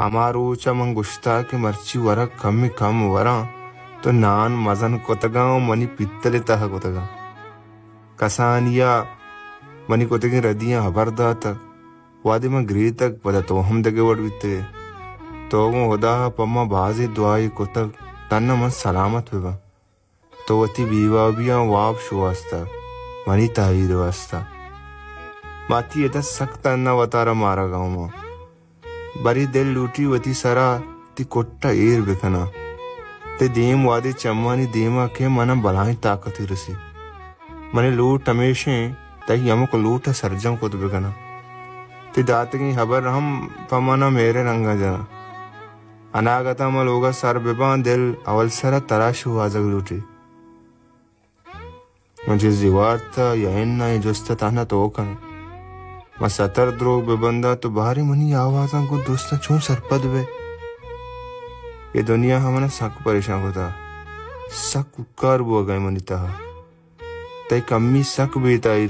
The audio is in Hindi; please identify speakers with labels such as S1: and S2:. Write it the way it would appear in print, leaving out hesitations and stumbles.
S1: हमारूचा मंग गुश्ता के मर्ची वरा कम्मी कम वरा तो नान मजन कोतगांव मनी पित्तले तह कोतगा कसानिया मनी कोतगी रदियां हबरदात वादे में ग्रीतक पदा तो हम दगे वड बित्ते तो वो होदा पम्मा बाजी दुआई कोतक तन्ना मन सलामत हुआ तो वती बीवा बिया वाप शुवास्ता मनी ताहीर वास्ता माती एता सख्त अन्ना वतारा मारा गाँव में बरी दिल लूटी वती सरा ती कोट्टा एर बेखना ते देम वादे चम्मानी देमा के मना बलाई ताकत ही रसी मने लूट हमेशे तही यमक लूट सरजम को बेखना ते दातगी हबर हम पमाना मेरे रंगा जना अनागता म लोगा सर बेबान दिल अवल सरा तराश हुआ जग लूटी मुझे जीवार्थ यहन ना जुस्त ताना तो कन मैं सतर द्रोग बेबंदा तो बाहरी मनी आवाज़ां को दोस्त छूं सरपद बे ये दुनिया हमने सक परेशान होता सक उकार बुआ गए मनी तहा तय कम्मी सक बेताई